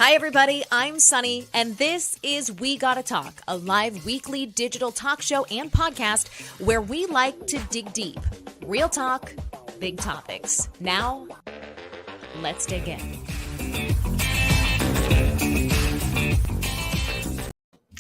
Hi, everybody. I'm Sunny, and this is We Gotta Talk, a live weekly digital talk show and podcast where we like to dig deep. Real talk, big topics. Now, let's dig in.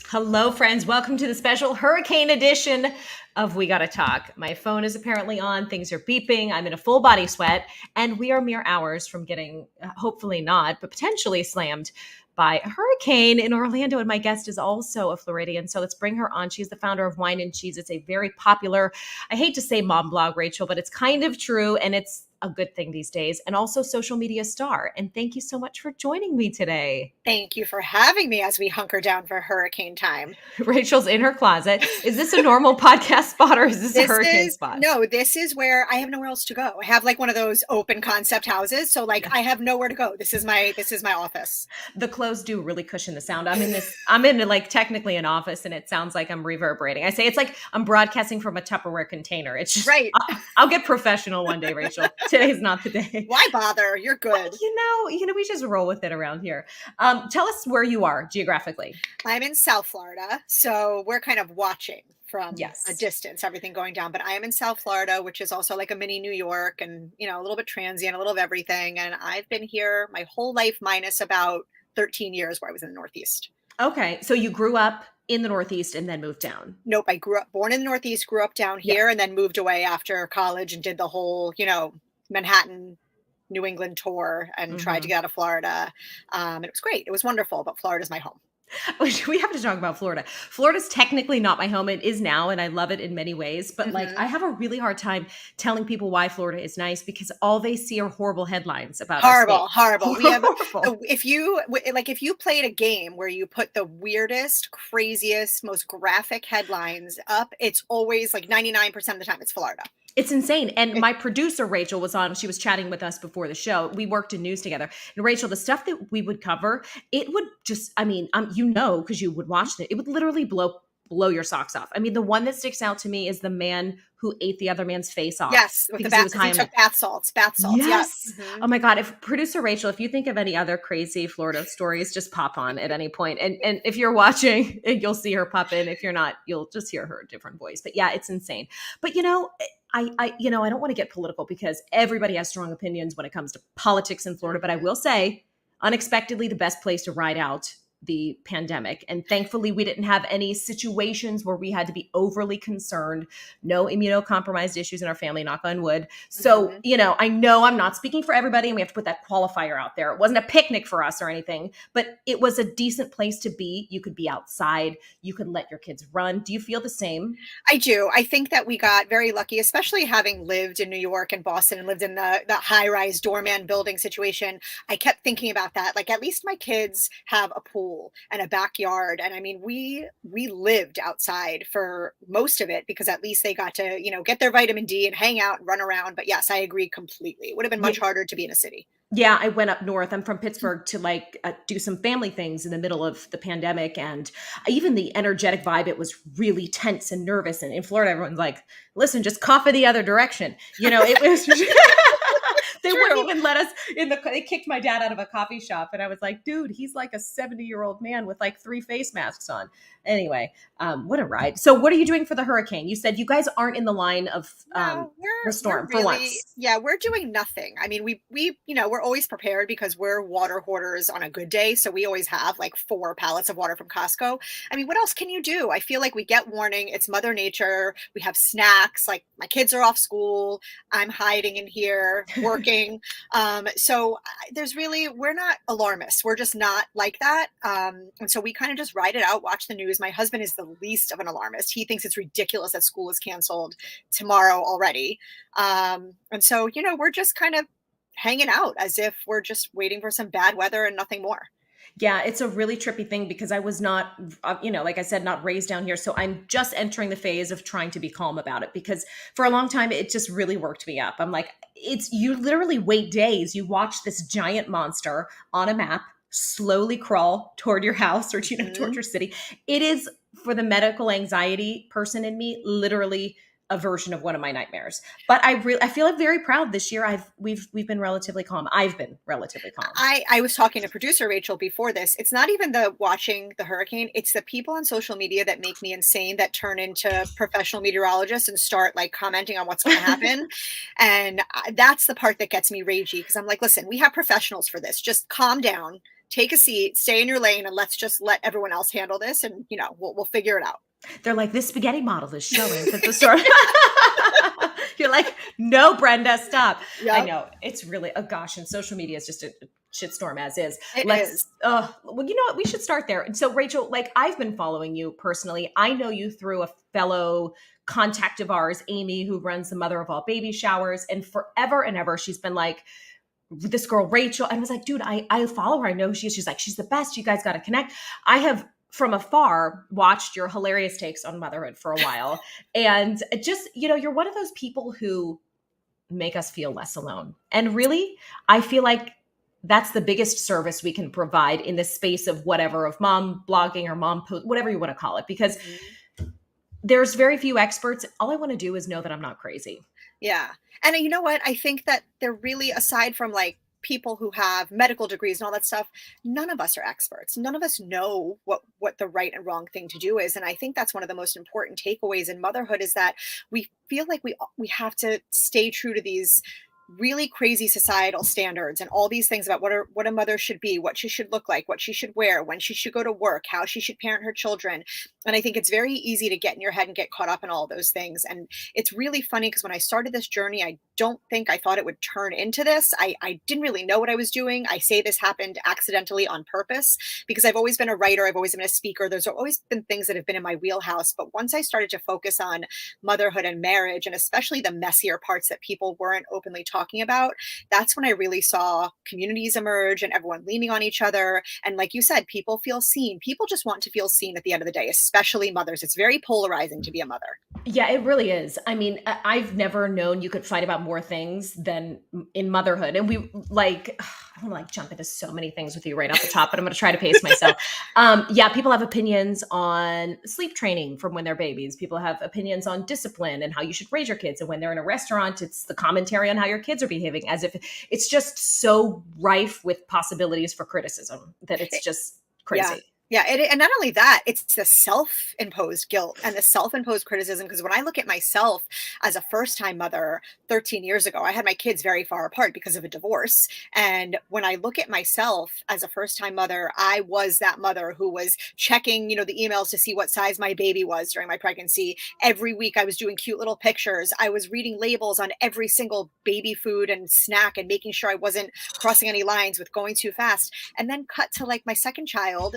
Hello, friends. Welcome to the special hurricane edition of We Gotta Talk. My phone is apparently on. Things are beeping. I'm in a full body sweat, and we are mere hours from getting, hopefully not, but potentially slammed by a hurricane in Orlando. And my guest is also a Floridian. So let's bring her on. She's the founder of Whine and Cheezits. It's a very popular, I hate to say mom blog, Rachel, but it's kind of true. And it's a good thing these days, and also social media star. And thank you so much for joining me today. Thank you for having me as we hunker down for hurricane time. Rachel's in her closet. Is this a normal podcast spot or is this a hurricane spot? No, this is where I have nowhere else to go. I have like one of those open concept houses. So like I have nowhere to go. This is my office. The clothes do really cushion the sound. I'm in like technically an office and it sounds like I'm reverberating. I say it's like I'm broadcasting from a Tupperware container. It's just, right. I'll get professional one day, Rachel. Today's not the day. Why bother? You're good. Well, we just roll with it around here. Tell us where you are geographically. I'm in South Florida, so we're kind of watching from a distance, everything going down. But I am in South Florida, which is also like a mini New York and, a little bit transient, a little of everything. And I've been here my whole life minus about 13 years where I was in the Northeast. Okay. So you grew up in the Northeast and then moved down? Nope. I born in the Northeast, grew up down here, and then moved away after college and did the whole, Manhattan, New England tour and tried to get out of Florida. And it was great. It was wonderful, but Florida's my home. We have to talk about Florida. Florida's technically not my home. It is now, and I love it in many ways. But I have a really hard time telling people why Florida is nice because all they see are horrible headlines about horrible. We have, if you played a game where you put the weirdest, craziest, most graphic headlines up, it's always like 99% of the time it's Florida. It's insane. And my producer, Rachel, was on. She was chatting with us before the show. We worked in news together. And Rachel, the stuff that we would cover, it would just, because you would watch it would literally blow your socks off. I mean, the one that sticks out to me is the man who ate the other man's face off. Yes, with he took bath salts. Yes. Mm-hmm. Oh my God. If producer Rachel, if you think of any other crazy Florida stories, just pop on at any point. And if you're watching, you'll see her pop in. If you're not, you'll just hear her different voice. But yeah, it's insane. But I don't want to get political because everybody has strong opinions when it comes to politics in Florida. But I will say, unexpectedly, the best place to ride out the pandemic. And thankfully, we didn't have any situations where we had to be overly concerned. No immunocompromised issues in our family, knock on wood. So, I know I'm not speaking for everybody and we have to put that qualifier out there. It wasn't a picnic for us or anything, but it was a decent place to be. You could be outside. You could let your kids run. Do you feel the same? I do. I think that we got very lucky, especially having lived in New York and Boston and lived in the high-rise doorman building situation. I kept thinking about that. Like, at least my kids have a pool and a backyard. And I mean, we lived outside for most of it because at least they got to, get their vitamin D and hang out and run around. But yes, I agree completely. It would have been much harder to be in a city. Yeah, I went up north. I'm from Pittsburgh to do some family things in the middle of the pandemic. And even the energetic vibe, it was really tense and nervous. And in Florida, everyone's like, listen, just cough in the other direction. It was... They wouldn't even let us they kicked my dad out of a coffee shop. And I was like, dude, he's like a 70-year-old man with like 3 face masks on. Anyway, what a ride. So what are you doing for the hurricane? You said you guys aren't in the line of the storm for once. Yeah, we're doing nothing. I mean, we're always prepared because we're water hoarders on a good day. So we always have like 4 pallets of water from Costco. I mean, what else can you do? I feel like we get warning. It's Mother Nature. We have snacks. Like my kids are off school. I'm hiding in here working. So we're not alarmists. We're just not like that. And so we kind of just ride it out, watch the news. My husband is the least of an alarmist. He thinks it's ridiculous that school is canceled tomorrow already. And so, we're just kind of hanging out as if we're just waiting for some bad weather and nothing more. Yeah, it's a really trippy thing because I was not, like I said, not raised down here. So I'm just entering the phase of trying to be calm about it because for a long time, it just really worked me up. I'm like, you literally wait days. You watch this giant monster on a map slowly crawl toward your house or, toward your city. It is, for the medical anxiety person in me, literally a version of one of my nightmares. But I feel like very proud this year. We've been relatively calm. I've been relatively calm. I was talking to producer Rachel before this. It's not even the watching the hurricane. It's the people on social media that make me insane, that turn into professional meteorologists and start like commenting on what's going to happen. And that's the part that gets me ragey, because I'm like, listen, we have professionals for this. Just calm down, take a seat, stay in your lane, and let's just let everyone else handle this. And, we'll figure it out. They're like, this spaghetti model is showing that the story. You're like, no, Brenda, stop. Yep. I know, it's really, oh gosh, and social media is just a shitstorm as is. It is. Well, you know what? We should start there. So, Rachel, like, I've been following you personally. I know you through a fellow contact of ours, Amy, who runs the Mother of All Baby Showers, and forever and ever, she's been like, this girl Rachel. And I was like, dude, I follow her. I know she's like, she's the best. You guys got to connect. I have from afar watched your hilarious takes on motherhood for a while. And just, you're one of those people who make us feel less alone. And really, I feel like that's the biggest service we can provide in the space of whatever, of mom blogging or mom post, whatever you want to call it, because there's very few experts. All I want to do is know that I'm not crazy. Yeah. And you know what? I think that they're really, aside from like people who have medical degrees and all that stuff, none of us are experts. None of us know what the right and wrong thing to do is. And I think that's one of the most important takeaways in motherhood, is that we feel like we have to stay true to these really crazy societal standards and all these things about what a mother should be, what she should look like, what she should wear, when she should go to work, how she should parent her children. And I think it's very easy to get in your head and get caught up in all those things. And it's really funny because when I started this journey, I don't think I thought it would turn into this. I didn't really know what I was doing. I say this happened accidentally on purpose, because I've always been a writer. I've always been a speaker. There's always been things that have been in my wheelhouse. But once I started to focus on motherhood and marriage, and especially the messier parts that people weren't openly talking about, that's when I really saw communities emerge and everyone leaning on each other. And like you said, people feel seen. People just want to feel seen at the end of the day, especially mothers. It's very polarizing to be a mother. Yeah, it really is. I mean, I've never known you could fight about more things than in motherhood. And we like, I want to like jump into so many things with you right off the top, but I'm going to try to pace myself. Yeah, people have opinions on sleep training from when they're babies. People have opinions on discipline and how you should raise your kids. And when they're in a restaurant, it's the commentary on how your kids are behaving, as if it's just so rife with possibilities for criticism that it's just crazy. Yeah. Yeah. And not only that, it's the self-imposed guilt and the self-imposed criticism. Because when I look at myself as a first-time mother 13 years ago, I had my kids very far apart because of a divorce. And when I look at myself as a first-time mother, I was that mother who was checking, the emails to see what size my baby was during my pregnancy. Every week I was doing cute little pictures. I was reading labels on every single baby food and snack and making sure I wasn't crossing any lines with going too fast. And then cut to like my second child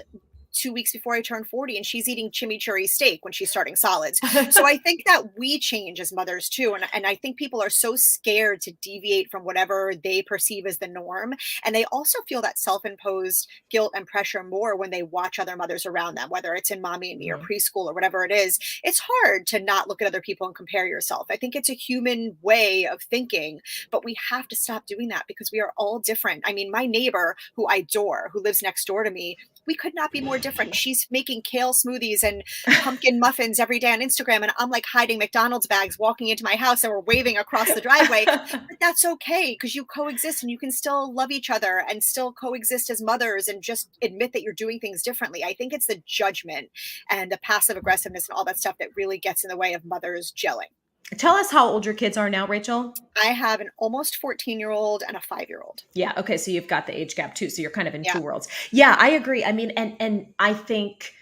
2 weeks before I turned 40, and she's eating chimichurri steak when she's starting solids. So I think that we change as mothers too. And I think people are so scared to deviate from whatever they perceive as the norm. And they also feel that self-imposed guilt and pressure more when they watch other mothers around them, whether it's in Mommy and Me or preschool or whatever it is. It's hard to not look at other people and compare yourself. I think it's a human way of thinking, but we have to stop doing that because we are all different. I mean, my neighbor, who I adore, who lives next door to me, we could not be more different. She's making kale smoothies and pumpkin muffins every day on Instagram. And I'm like hiding McDonald's bags, walking into my house, and we're waving across the driveway. But that's okay, because you coexist and you can still love each other and still coexist as mothers and just admit that you're doing things differently. I think it's the judgment and the passive aggressiveness and all that stuff that really gets in the way of mothers gelling. Tell us how old your kids are now, Rachel. I have an almost 14-year-old and a 5-year-old. Yeah. Okay. So you've got the age gap too. So you're kind of in two worlds. Yeah, I agree. I mean, and I think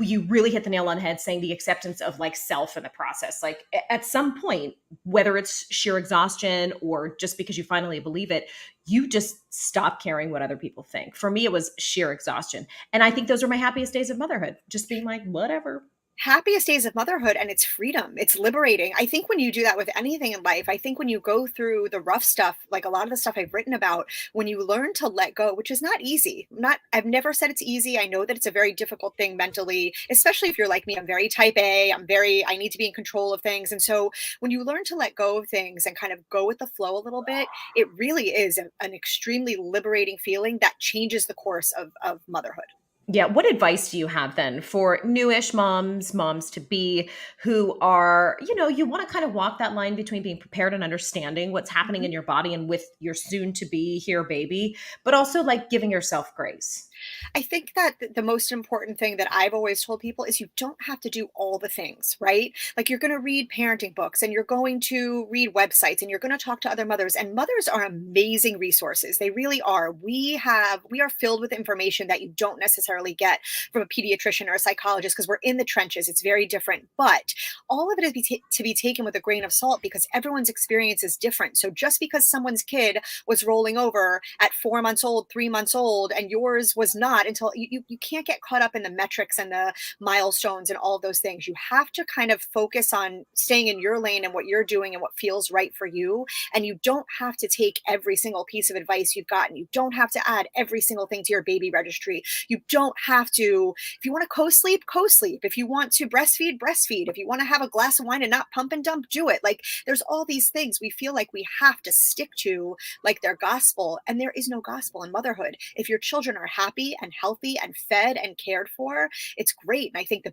you really hit the nail on the head saying the acceptance of like self in the process. Like at some point, whether it's sheer exhaustion or just because you finally believe it, you just stop caring what other people think. For me, it was sheer exhaustion. And I think those are my happiest days of motherhood. Just being like, whatever. Happiest days of motherhood, and it's freedom. It's liberating. I think when you do that with anything in life, I think when you go through the rough stuff, like a lot of the stuff I've written about, when you learn to let go, which is not easy. I've never said it's easy. I know that it's a very difficult thing mentally, especially if you're like me. I'm very type A. I need to be in control of things. And so when you learn to let go of things and kind of go with the flow a little bit, it really is an extremely liberating feeling that changes the course of motherhood. Yeah. What advice do you have then for newish moms, moms to be, who are, you want to kind of walk that line between being prepared and understanding what's happening Mhm. in your body and with your soon to be here baby, but also like giving yourself grace? I think that the most important thing that I've always told people is you don't have to do all the things, right? Like you're going to read parenting books and you're going to read websites and you're going to talk to other mothers, and mothers are amazing resources. They really are. We are filled with information that you don't necessarily get from a pediatrician or a psychologist because we're in the trenches. It's very different, but all of it is to be taken with a grain of salt because everyone's experience is different. So just because someone's kid was rolling over at 4 months old, 3 months old, and yours was not, until you can't get caught up in the metrics and the milestones and all of those things. You have to kind of focus on staying in your lane and what you're doing and what feels right for you. And you don't have to take every single piece of advice you've gotten. You don't have to add every single thing to your baby registry. You don't have to, if you want to co-sleep, co-sleep. If you want to breastfeed, breastfeed. If you want to have a glass of wine and not pump and dump, do it. Like there's all these things we feel like we have to stick to, like their gospel, and there is no gospel in motherhood. If your children are happy and healthy and fed and cared for, it's great. And I think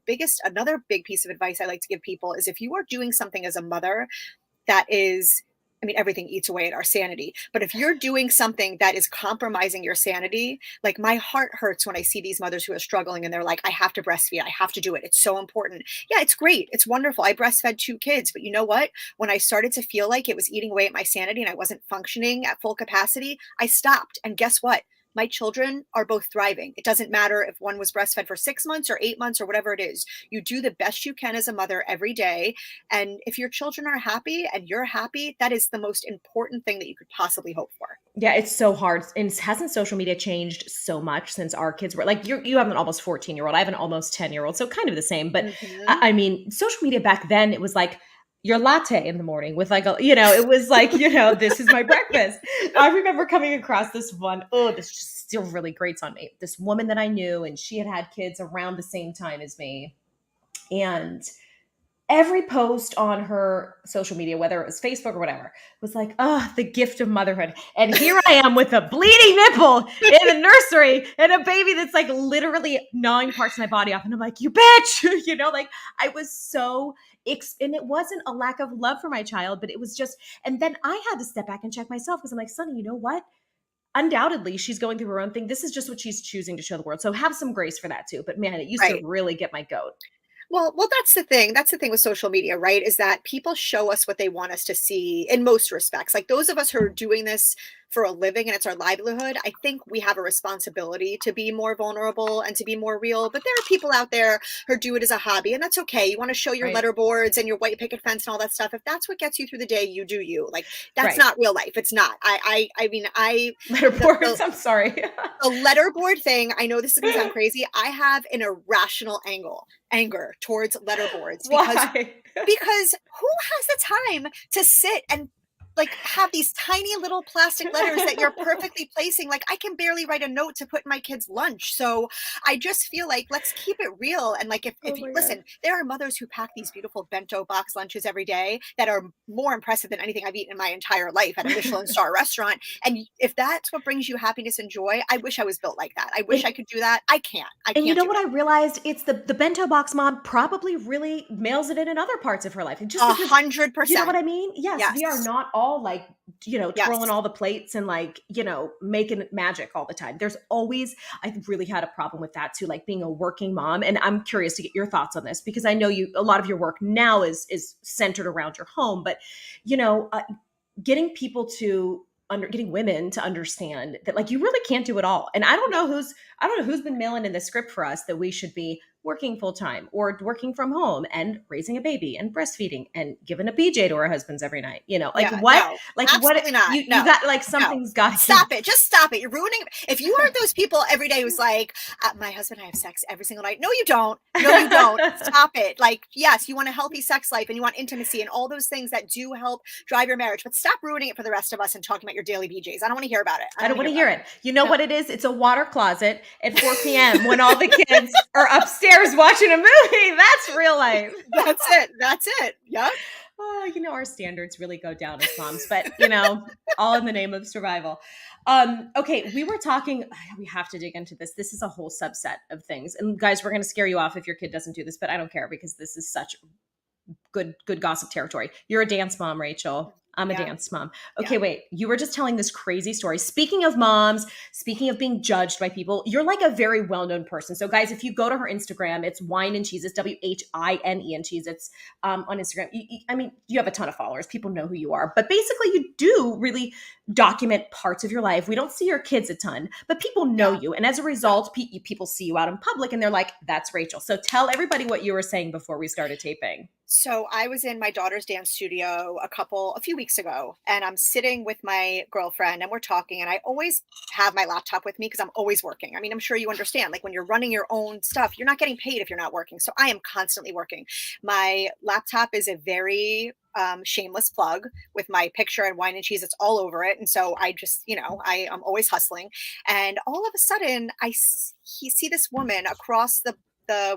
another big piece of advice I like to give people is if you are doing something as a mother that is, I mean, everything eats away at our sanity. But if you're doing something that is compromising your sanity, like my heart hurts when I see these mothers who are struggling and they're like, I have to breastfeed. I have to do it. It's so important. Yeah, it's great. It's wonderful. I breastfed 2 kids. But you know what? When I started to feel like it was eating away at my sanity and I wasn't functioning at full capacity, I stopped. And guess what? My children are both thriving. It doesn't matter if one was breastfed for 6 months or 8 months or whatever it is. You do the best you can as a mother every day. And if your children are happy and you're happy, that is the most important thing that you could possibly hope for. Yeah, it's so hard. And hasn't social media changed so much since our kids were like, you have an almost 14-year-old. I have an almost 10-year-old. So kind of the same. But Mhm. I mean, social media back then, it was like your latte in the morning with like it was like, this is my breakfast. I remember coming across this one. Oh, this just still really grates on me. This woman that I knew, and she had kids around the same time as me. And every post on her social media, whether it was Facebook or whatever, was like, oh, the gift of motherhood. And here I am with a bleeding nipple in the nursery and a baby that's like literally gnawing parts of my body off. And I'm like, you bitch, like I was so, and it wasn't a lack of love for my child, but it was just, and then I had to step back and check myself because I'm like, Sonny, you know what? Undoubtedly, she's going through her own thing. This is just what she's choosing to show the world. So have some grace for that too. But man, it used to Right. really get my goat. Well, that's the thing. That's the thing with social media, right? Is that people show us what they want us to see in most respects. Like those of us who are doing this for a living and it's our livelihood, I think we have a responsibility to be more vulnerable and to be more real. But there are people out there who do it as a hobby, and that's okay. You want to show your Right. letterboards and your white picket fence and all that stuff. If that's what gets you through the day, you do you. Like that's Right. not real life. It's not. I mean, Letterboards. I'm sorry. the letterboard thing, I know this is going to sound crazy. I have an irrational anger towards letterboards Why? because who has the time to sit and like have these tiny little plastic letters that you're perfectly placing? Like I can barely write a note to put in my kid's lunch. So I just feel like let's keep it real. And like if Oh you my god. listen, there are mothers who pack these beautiful bento box lunches every day that are more impressive than anything I've eaten in my entire life at a Michelin star restaurant. And if that's what brings you happiness and joy, I wish I was built like that. I wish And I could do that. I can't. I and you can't know do what it. I realized? It's the bento box mom probably really mails it in other parts of her life. And just A because hundred you know what percent. I mean? Yes, we are Yes. not all like, twirling Yes. all the plates and like, making magic all the time. There's always, I really had a problem with that too, like being a working mom. And I'm curious to get your thoughts on this because I know a lot of your work now is centered around your home, but you know, uh, getting people to getting women to understand that like you really can't do it all. And I don't know who's been mailing in the script for us that we should be working full time or working from home and raising a baby and breastfeeding and giving a BJ to our husbands every night. Like Yeah, what? no, Like what absolutely not. you No, got like no. something's got to give. Stop it. Just stop it. You're ruining it. If you are those people every day who's like, my husband and I have sex every single night. No, you don't. No, you don't. Stop it. Like, yes, you want a healthy sex life and you want intimacy and all those things that do help drive your marriage, but stop ruining it for the rest of us and talking about your daily BJs. I don't want to hear about it. I I don't don't want want to to hear hear about it. You know it. No. what it is? It's a water closet at 4 p.m. when all the kids are upstairs watching a movie. That's real life. That's it. That's it. Yep. Oh, our standards really go down as moms, but all in the name of survival. Okay, we were talking, we have to dig into this. This is a whole subset of things. And guys, we're going to scare you off if your kid doesn't do this, but I don't care because this is such good gossip territory. You're a dance mom, Rachel. I'm a Yeah. dance mom. Yeah. Okay, wait. You were just telling this crazy story. Speaking of moms, speaking of being judged by people, you're like a very well-known person. So, guys, if you go to her Instagram, it's Whine and Cheezits, Whine and Cheezits on Instagram. I mean, you have a ton of followers. People know who you are. But basically, you do really document parts of your life. We don't see your kids a ton, but people know Yeah. you. And as a result, people see you out in public and they're like, that's Rachel. So tell everybody what you were saying before we started taping. So I was in my daughter's dance studio a few weeks ago, and I'm sitting with my girlfriend and we're talking, and I always have my laptop with me because I'm always working. I mean, I'm sure you understand, like when you're running your own stuff, you're not getting paid if you're not working. So I am constantly working. My laptop is a very shameless plug with my picture and Wine and Cheese. It's all over it. And so I just, I am always hustling. And all of a sudden see this woman across the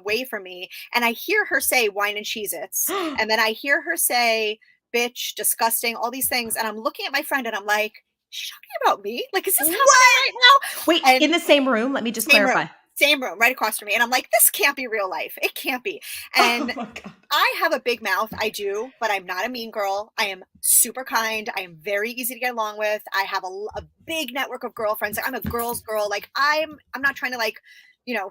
way from me, and I hear her say Wine and Cheez-Its, and then I hear her say bitch, disgusting, all these things, and I'm looking at my friend and I'm like, she's talking about me? Like, is this happening right now? Wait, And in the same room? Let me just same clarify. room, same room, right across from me. And I'm like, this can't be real life. It can't be. Oh And my God. I have a big mouth. I do, but I'm not a mean girl. I am super kind. I am very easy to get along with. I have a big network of girlfriends. I'm a girl's girl. Like I'm not trying to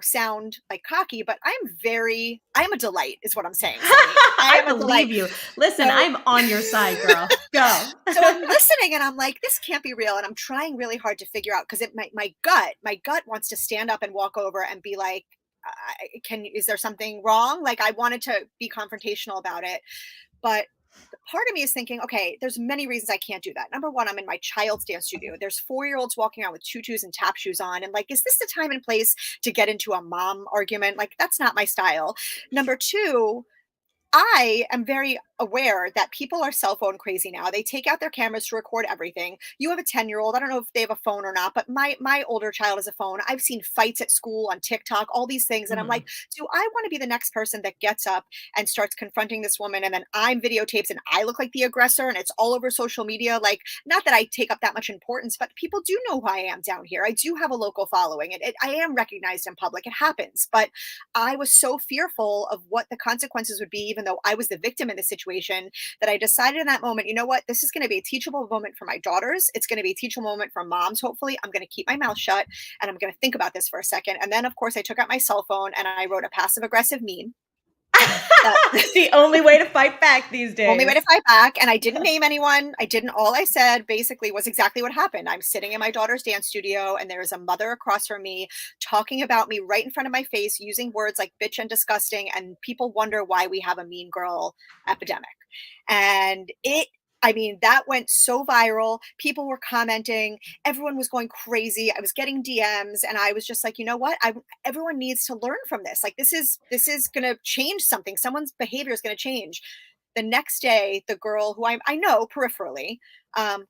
sound like cocky, but I'm a delight is what I'm saying. I I am a delight. believe you. Listen, So, I'm on your side, girl. Go. so I'm listening and I'm like, this can't be real. And I'm trying really hard to figure out, because my gut wants to stand up and walk over and be like, is there something wrong? Like I wanted to be confrontational about it, but part of me is thinking, okay, there's many reasons I can't do that. Number one, I'm in my child's dance studio. There's 4-year-olds walking around with tutus and tap shoes on. And like, is this the time and place to get into a mom argument? Like, that's not my style. Number two, I am very aware that people are cell phone crazy now. They take out their cameras to record everything. You have a 10-year-old. I don't know if they have a phone or not, but my older child has a phone. I've seen fights at school on TikTok, all these things. And I'm Mhm. like, do I want to be the next person that gets up and starts confronting this woman, and then I'm videotaped and I look like the aggressor and it's all over social media? Like, not that I take up that much importance, but people do know who I am down here. I do have a local following, and I am recognized in public. It happens. But I was so fearful of what the consequences would be, even though I was the victim in the situation, that I decided in that moment, you know what, this is going to be a teachable moment for my daughters. It's going to be a teachable moment for moms. Hopefully, I'm going to keep my mouth shut and I'm going to think about this for a second. And then, of course, I took out my cell phone and I wrote a passive aggressive meme. The only way to fight back these days. Only way to fight back. And I didn't name anyone. All I said basically was exactly what happened. I'm sitting in my daughter's dance studio and there's a mother across from me talking about me right in front of my face, using words like bitch and disgusting. And people wonder why we have a mean girl epidemic. And that went so viral. People were commenting. Everyone was going crazy. I was getting DMs, and I was just like, you know what? Everyone needs to learn from this. Like, this is going to change something. Someone's behavior is going to change. The next day, the girl who I know peripherally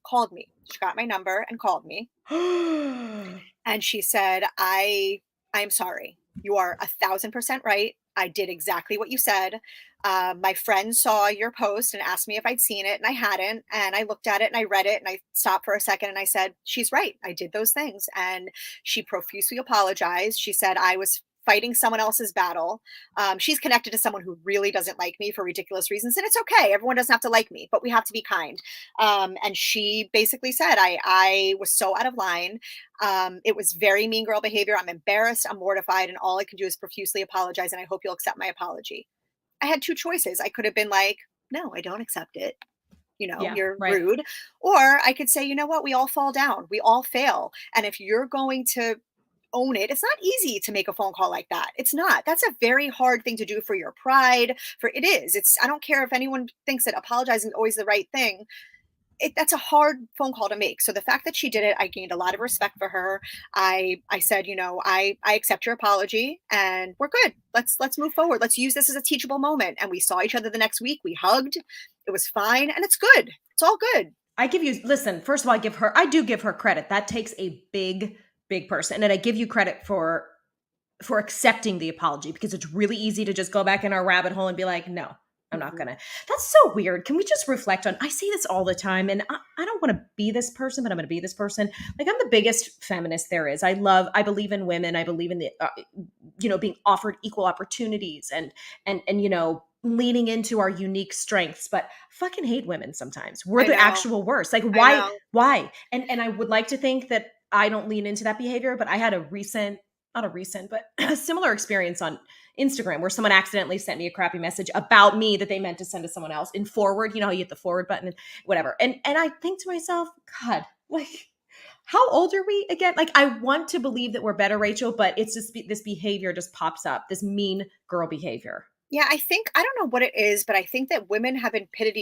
called me. She got my number and called me, and she said, I'm sorry. You are 1,000% right. I did exactly what you said. My friend saw your post and asked me if I'd seen it, and I hadn't. And I looked at it and I read it and I stopped for a second and I said, she's right. I did those things. And she profusely apologized. She said I was fighting someone else's battle. She's connected to someone who really doesn't like me for ridiculous reasons. And it's okay. Everyone doesn't have to like me, but we have to be kind. And she basically said, I was so out of line. It was very mean girl behavior. I'm embarrassed. I'm mortified. And all I can do is profusely apologize. And I hope you'll accept my apology. I had two choices. I could have been like, no, I don't accept it. Yeah, You're right. rude. Or I could say, you know what? We all fall down. We all fail. And if you're going to own it, it's not easy to make a phone call like that. It's not. That's a very hard thing to do for your pride. I don't care if anyone thinks that apologizing is always the right thing. That's a hard phone call to make. So the fact that she did it, I gained a lot of respect for her. I said, I accept your apology and we're good. Let's move forward. Let's use this as a teachable moment. And we saw each other the next week. We hugged. It was fine. And it's good. It's all good. Listen, first of all, I do give her credit. That takes a big person. And I give you credit for accepting the apology, because it's really easy to just go back in our rabbit hole and be like, no, I'm not Mhm. gonna. That's so weird. Can we just reflect on? I say this all the time, and I don't want to be this person, but I'm going to be this person. Like I'm the biggest feminist there is. I believe in women. I believe in the, being offered equal opportunities and leaning into our unique strengths. But I fucking hate women sometimes. We're I the know. actual worst. Like I why? know. Why? And I would like to think that I don't lean into that behavior, but I had a recent, not a recent, but a similar experience on Instagram where someone accidentally sent me a crappy message about me that they meant to send to someone else in forward. You know how you hit the forward button and whatever. And I think to myself, God, like how old are we again? Like I want to believe that we're better, Rachel, but it's just this behavior just pops up, this mean girl behavior. Yeah, I think I don't know what it is, but I think that women have been pitted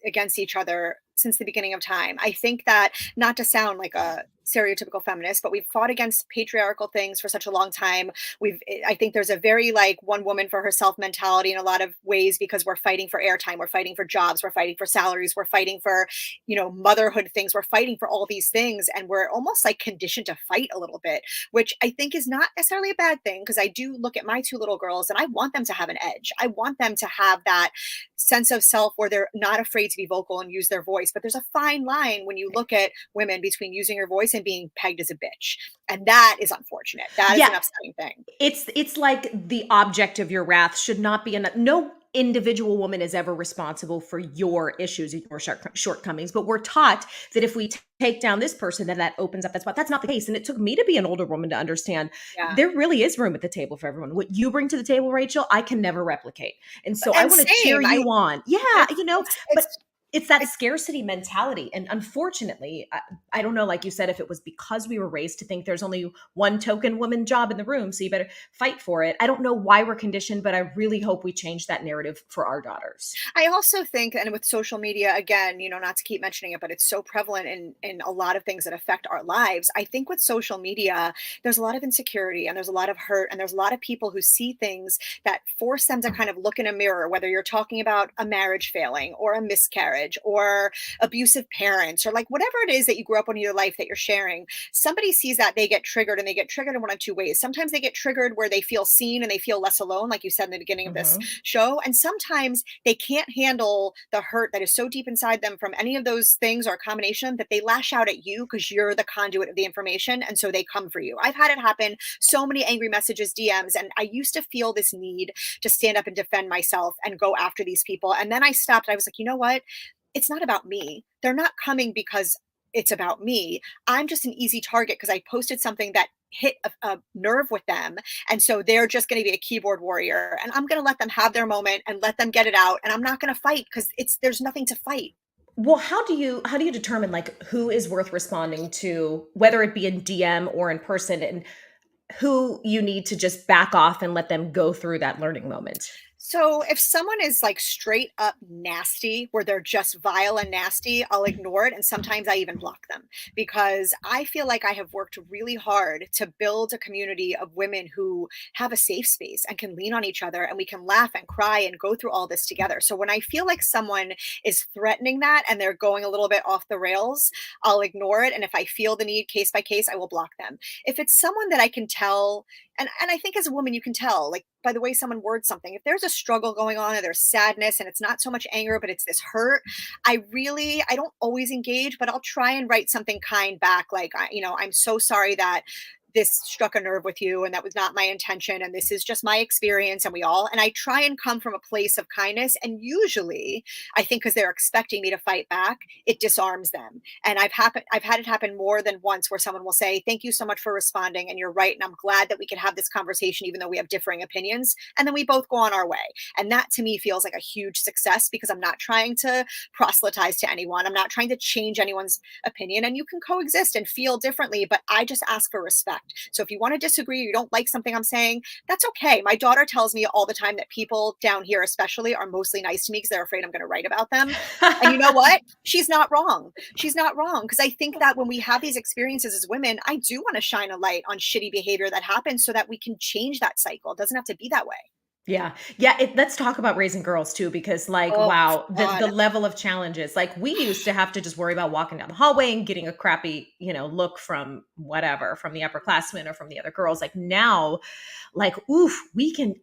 against each other since the beginning of time. I think that not to sound like a stereotypical feminist, but we've fought against patriarchal things for such a long time. I think there's a very like one woman for herself mentality in a lot of ways because we're fighting for airtime, we're fighting for jobs, we're fighting for salaries, we're fighting for, motherhood things, we're fighting for all these things and we're almost like conditioned to fight a little bit, which I think is not necessarily a bad thing because I do look at my two little girls and I want them to have an edge. I want them to have that sense of self where they're not afraid to be vocal and use their voice. But there's a fine line when you look at women between using your voice and being pegged as a bitch. And that is unfortunate. That is Yeah, an upsetting thing. it's like the object of your wrath should not be no individual woman is ever responsible for your issues, your shortcomings. But we're taught that if we take down this person, then that opens up that spot. That's not the case. And it took me to be an older woman to understand Yeah. there really is room at the table for everyone. What you bring to the table, Rachel, I can never replicate. And so I And want to cheer same. you on. Yeah, but It's it's that scarcity mentality. And unfortunately, I don't know, like you said, if it was because we were raised to think there's only one token woman job in the room, so you better fight for it. I don't know why we're conditioned, but I really hope we change that narrative for our daughters. I also think, and with social media, again, not to keep mentioning it, but it's so prevalent in a lot of things that affect our lives. I think with social media, there's a lot of insecurity and there's a lot of hurt and there's a lot of people who see things that force them to kind of look in a mirror, whether you're talking about a marriage failing or a miscarriage or abusive parents or like whatever it is that you grew up on in your life that you're sharing. Somebody sees that, they get triggered and they get triggered in one of two ways. Sometimes they get triggered where they feel seen and they feel less alone, like you said in the beginning of this Mhm. show. And sometimes they can't handle the hurt that is so deep inside them from any of those things or a combination that they lash out at you because you're the conduit of the information. And so they come for you. I've had it happen, so many angry messages, DMs. And I used to feel this need to stand up and defend myself and go after these people. And then I stopped. I was like, you know what? It's not about me. They're not coming because it's about me. I'm just an easy target because I posted something that hit a nerve with them. And so they're just going to be a keyboard warrior. And I'm going to let them have their moment and let them get it out. And I'm not going to fight because there's nothing to fight. Well, how do you determine like who is worth responding to, whether it be in DM or in person, and who you need to just back off and let them go through that learning moment? So if someone is like straight up nasty, where they're just vile and nasty, I'll ignore it. And sometimes I even block them because I feel like I have worked really hard to build a community of women who have a safe space and can lean on each other and we can laugh and cry and go through all this together. So when I feel like someone is threatening that and they're going a little bit off the rails, I'll ignore it. And if I feel the need case by case, I will block them. If it's someone that I can tell, and I think as a woman you can tell like by the way someone words something, if there's a struggle going on and there's sadness and it's not so much anger but it's this hurt, I don't always engage, but I'll try and write something kind back like I'm so sorry that this struck a nerve with you and that was not my intention and this is just my experience and I try and come from a place of kindness, and usually I think because they're expecting me to fight back, it disarms them. And I've had it happen more than once where someone will say thank you so much for responding and you're right and I'm glad that we could have this conversation even though we have differing opinions, and then we both go on our way. And that to me feels like a huge success because I'm not trying to proselytize to anyone, I'm not trying to change anyone's opinion, and you can coexist and feel differently, but I just ask for respect. So if you want to disagree, or you don't like something I'm saying, that's okay. My daughter tells me all the time that people down here, especially, are mostly nice to me because they're afraid I'm going to write about them. And you know what? She's not wrong. She's not wrong. Because I think that when we have these experiences as women, I do want to shine a light on shitty behavior that happens so that we can change that cycle. It doesn't have to be that way. Yeah. Yeah, let's talk about raising girls too, because like, Oh, wow, the God. level of challenges. Like we used to have to just worry about walking down the hallway and getting a crappy, look from whatever, from the upperclassmen or from the other girls. Like now, like, oof, we can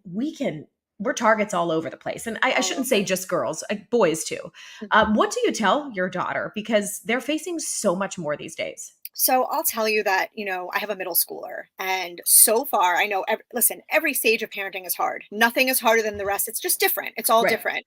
we're targets all over the place. And I all shouldn't say over. just girls, boys too. Mhm. What do you tell your daughter? Because they're facing so much more these days. So I'll tell you that, I have a middle schooler. And so far, I know, listen, every stage of parenting is hard. Nothing is harder than the rest. It's just different. It's all Right. different.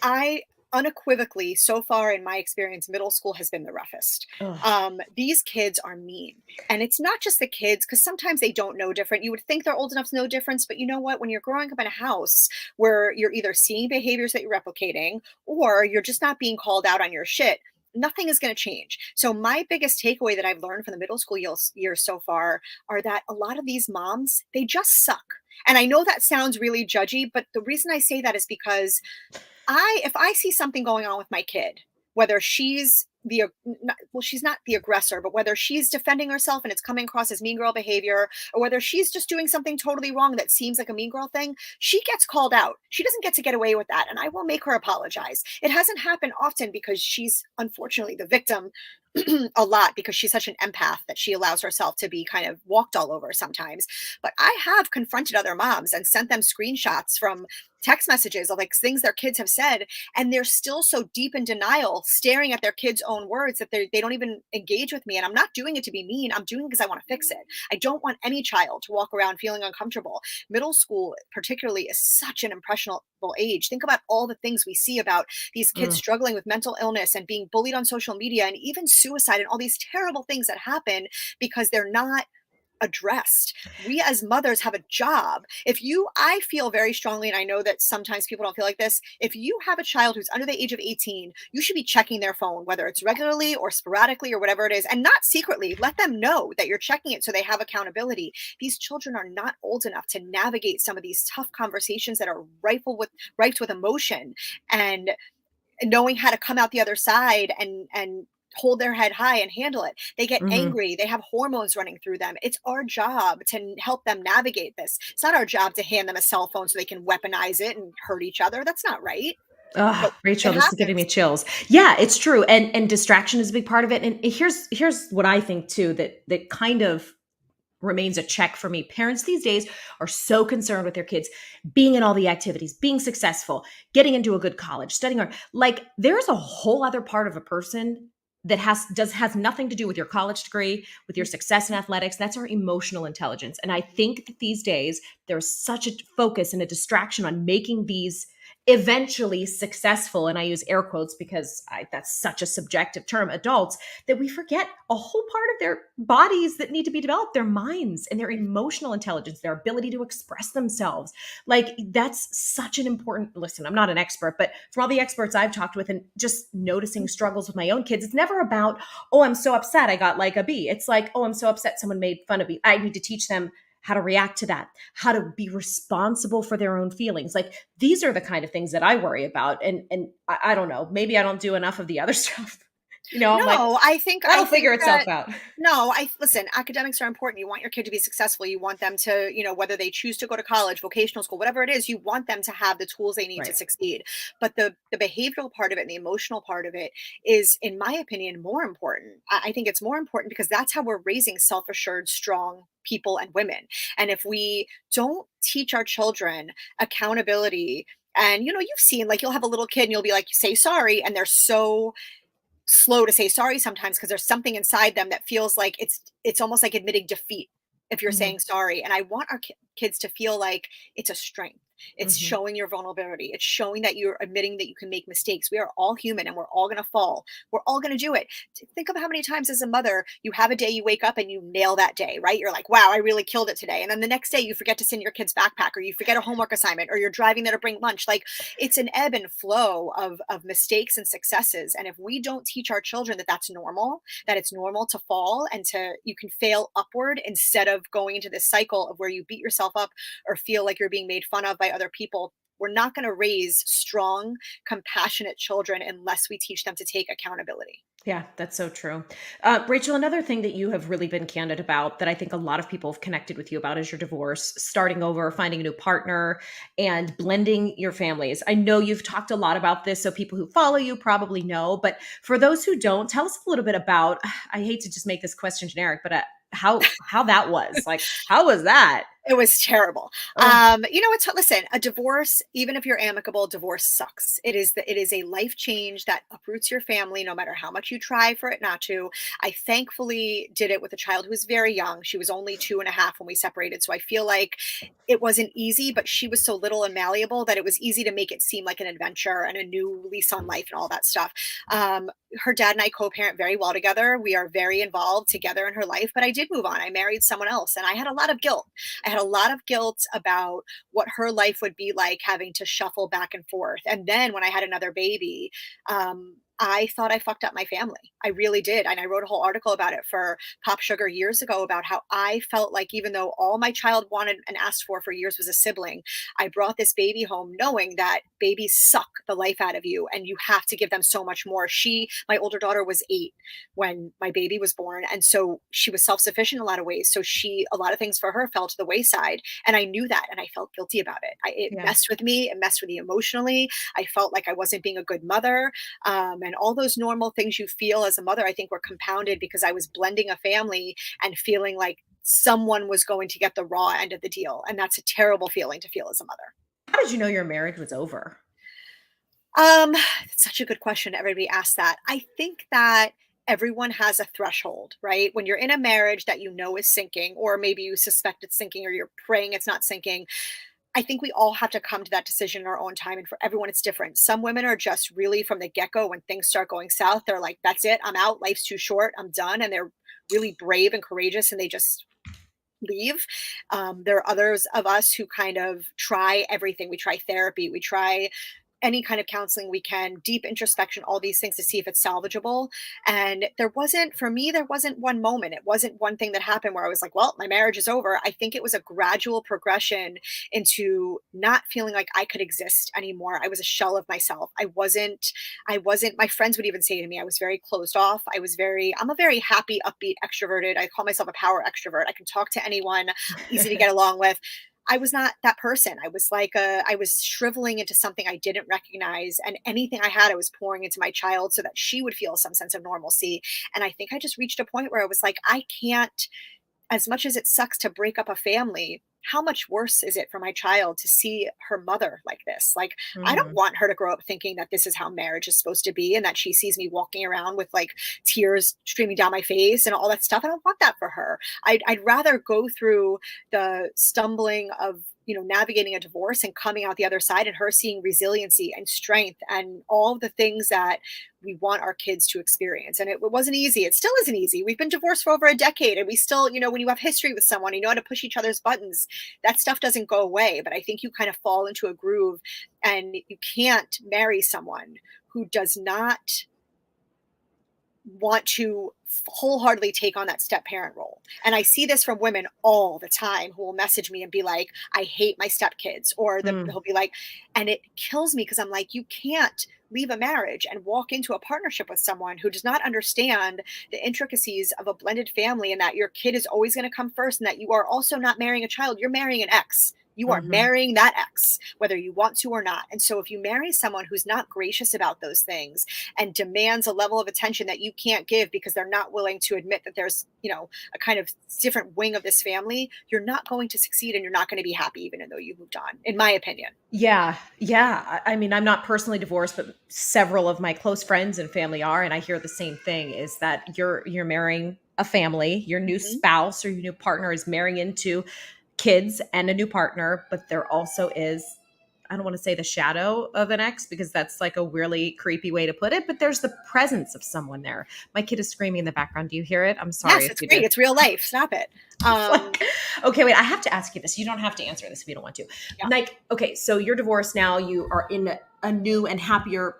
I unequivocally, so far in my experience, middle school has been the roughest. Ugh. These kids are mean. And it's not just the kids, because sometimes they don't know different. You would think they're old enough to know difference, but you know what? When you're growing up in a house where you're either seeing behaviors that you're replicating or you're just not being called out on your shit, nothing is going to change. So, my biggest takeaway that I've learned from the middle school years so far are that a lot of these moms, they just suck. And I know that sounds really judgy, but the reason I say that is because if I see something going on with my kid, whether she's well, she's not the aggressor, but whether she's defending herself and it's coming across as mean girl behavior, or whether she's just doing something totally wrong that seems like a mean girl thing, she gets called out. She doesn't get to get away with that, and I will make her apologize. It hasn't happened often because she's unfortunately the victim a lot because she's such an empath that she allows herself to be kind of walked all over sometimes. But I have confronted other moms and sent them screenshots from text messages of like things their kids have said, and they're still so deep in denial, staring at their kids' own words that they don't even engage with me. And I'm not doing it to be mean. I'm doing it because I want to fix it. I don't want any child to walk around feeling uncomfortable. Middle school, particularly, is such an impressionable age. Think about all the things we see about these kids Mm. struggling with mental illness and being bullied on social media and even suicide and all these terrible things that happen because they're not addressed. We as mothers have a job. I feel very strongly, and I know that sometimes people don't feel like this. If you have a child who's under the age of 18, you should be checking their phone, whether it's regularly or sporadically or whatever it is, and not secretly. Let them know that you're checking it so they have accountability. These children are not old enough to navigate some of these tough conversations that are rife with emotion, and knowing how to come out the other side and hold their head high and handle it. They get Mhm. angry, they have hormones running through them. It's our job to help them navigate this. It's not our job to hand them a cell phone so they can weaponize it and hurt each other. That's not right. Ugh, But it Rachel, this is giving me happens. chills. Yeah, it's true. And distraction is a big part of it. And here's what I think too, that kind of remains a check for me. Parents these days are so concerned with their kids being in all the activities, being successful, getting into a good college, studying hard. Like there's a whole other part of a person that has nothing to do with your college degree, with your success in athletics. That's our emotional intelligence. And I think that these days there's such a focus and a distraction on making these eventually successful, and I use air quotes because that's such a subjective term, adults, that we forget a whole part of their bodies that need to be developed, their minds and their emotional intelligence, their ability to express themselves. Like that's such an important, listen, I'm not an expert, but from all the experts I've talked with and just noticing struggles with my own kids, it's never about, oh, I'm so upset I got like a B. It's like, oh, I'm so upset someone made fun of me. I need to teach them how to react to that, how to be responsible for their own feelings. Like these are the kind of things that I worry about. And I don't know, maybe I don't do enough of the other stuff. I'm like, No, that'll I think figure itself that out. no, I listen, academics are important. You want your kid to be successful. You want them to, whether they choose to go to college, vocational school, whatever it is, you want them to have the tools they need to Right. succeed. But the behavioral part of it and the emotional part of it is, in my opinion, more important. I think it's more important because that's how we're raising self-assured, strong people and women. And if we don't teach our children accountability, and you've seen, like, you'll have a little kid and you'll be like, say sorry, and they're so slow to say sorry sometimes because there's something inside them that feels like it's almost like admitting defeat if you're saying Mhm, sorry. And I want our kids to feel like it's a strength. It's mhm. showing your vulnerability. It's showing that you're admitting that you can make mistakes. We are all human and we're all going to fall. We're all going to do it. Think of how many times as a mother you have a day you wake up and you nail that day, right? You're like, wow, I really killed it today. And then the next day you forget to send your kid's backpack, or you forget a homework assignment, or you're driving there to bring lunch. Like, it's an ebb and flow of mistakes and successes. And if we don't teach our children that that's normal, that it's normal to fall and you can fail upward instead of going into this cycle of where you beat yourself up or feel like you're being made fun of by other people, we're not going to raise strong, compassionate children unless we teach them to take accountability. Yeah, that's so true. Rachel, another thing that you have really been candid about that I think a lot of people have connected with you about is your divorce, starting over, finding a new partner, and blending your families. I know you've talked a lot about this, so people who follow you probably know. But for those who don't, tell us a little bit about. I hate to just make this question generic, but how that was. Like, how was that? It was terrible. Oh, You know what? Listen, a divorce, even if you're amicable, divorce sucks. It is a life change that uproots your family, no matter how much you try for it not to. I thankfully did it with a child who was very young. She was only 2.5 when we separated, so I feel like it wasn't easy, but she was so little and malleable that it was easy to make it seem like an adventure and a new lease on life and all that stuff. Um, Her dad and I co-parent very well together. We are very involved together in her life, but I did move on. I married someone else, and I had a lot of guilt. I had a lot of guilt about what her life would be like having to shuffle back and forth. And then when I had another baby, I thought I fucked up my family. I really did. And I wrote a whole article about it for Pop Sugar years ago about how I felt like even though all my child wanted and asked for years was a sibling, I brought this baby home knowing that babies suck the life out of you and you have to give them so much more. My older daughter was 8 when my baby was born. And so she was self-sufficient in a lot of ways. So a lot of things for her fell to the wayside. And I knew that and I felt guilty about it. It yeah. messed with me. It messed with me emotionally. I felt like I wasn't being a good mother. And all those normal things you feel as a mother, I think were compounded because I was blending a family and feeling like someone was going to get the raw end of the deal. And that's a terrible feeling to feel as a mother. How did you know your marriage was over? Um, Such a good question. Everybody asks that. I think that everyone has a threshold, right? When you're in a marriage that you know is sinking, or maybe you suspect it's sinking, or you're praying it's not sinking, I think we all have to come to that decision in our own time. And for everyone, it's different. Some women are just really from the get go, when things start going south, they're like, that's it. I'm out. Life's too short. I'm done. And they're really brave and courageous and they just leave. There are others of us who kind of try everything. We try therapy. We try any kind of counseling we can, deep introspection, all these things to see if it's salvageable. And for me, there wasn't one moment. It wasn't one thing that happened where I was like, well, my marriage is over. I think it was a gradual progression into not feeling like I could exist anymore. I was a shell of myself. My friends would even say to me, I was very closed off. I'm a very happy, upbeat extroverted. I call myself a power extrovert. I can talk to anyone, easy to get along with. I was not that person. I was shriveling into something I didn't recognize. And anything I had, I was pouring into my child so that she would feel some sense of normalcy. And I think I just reached a point where I was like, I can't, as much as it sucks to break up a family, how much worse is it for my child to see her mother like this? Like, I don't Mhm. want her to grow up thinking that this is how marriage is supposed to be and that she sees me walking around with like tears streaming down my face and all that stuff. I don't want that for her. I'd rather go through the stumbling of, navigating a divorce and coming out the other side and her seeing resiliency and strength and all the things that we want our kids to experience. And it wasn't easy. It still isn't easy. We've been divorced for over a decade and we still, when you have history with someone, you know how to push each other's buttons, that stuff doesn't go away. But I think you kind of fall into a groove and you can't marry someone who does not want to wholeheartedly take on that step parent role. And I see this from women all the time who will message me and be like, I hate my stepkids. Or Mm. they'll be like, and it kills me because I'm like, you can't leave a marriage and walk into a partnership with someone who does not understand the intricacies of a blended family and that your kid is always going to come first and that you are also not marrying a child. You're marrying an ex. You are Mhm. marrying that ex, whether you want to or not. And so if you marry someone who's not gracious about those things and demands a level of attention that you can't give because they're not willing to admit that there's, a kind of different wing of this family, you're not going to succeed and you're not going to be happy, even though you moved on, in my opinion. Yeah, yeah. I mean, I'm not personally divorced, but several of my close friends and family are, and I hear the same thing: is that you're marrying a family, your new Mhm. spouse or your new partner is marrying into kids and a new partner, but there also is, I don't want to say the shadow of an ex because that's like a really creepy way to put it, but there's the presence of someone there. My kid is screaming in the background. Do you hear it? I'm sorry Yes, if it's you great. did. It's real life. Stop it. It's like, okay, wait, I have to ask you this. You don't have to answer this if you don't want to. Yeah. Like, okay, so you're divorced now, you are in a new and happier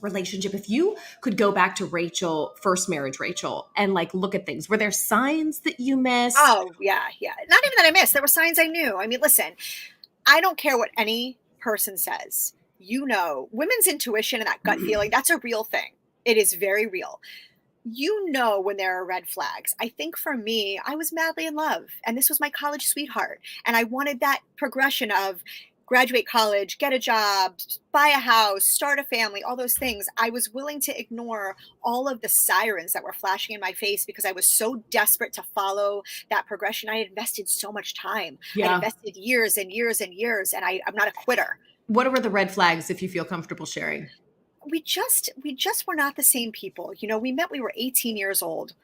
relationship. If you could go back to Rachel, first marriage Rachel, and like look at things, were there signs that you missed? Oh, yeah, yeah. Not even that I missed. There were signs I knew. I mean, listen, I don't care what any person says. Women's intuition and that gut feeling, that's a real thing. It is very real. When there are red flags. I think for me, I was madly in love, and this was my college sweetheart. And I wanted that progression of graduate college, get a job, buy a house, start a family, all those things, I was willing to ignore all of the sirens that were flashing in my face because I was so desperate to follow that progression. I had invested so much time. I'd Yeah. invested years and years and years, and I'm not a quitter. What were the red flags, if you feel comfortable sharing? We just were not the same people. We met, we were 18 years old.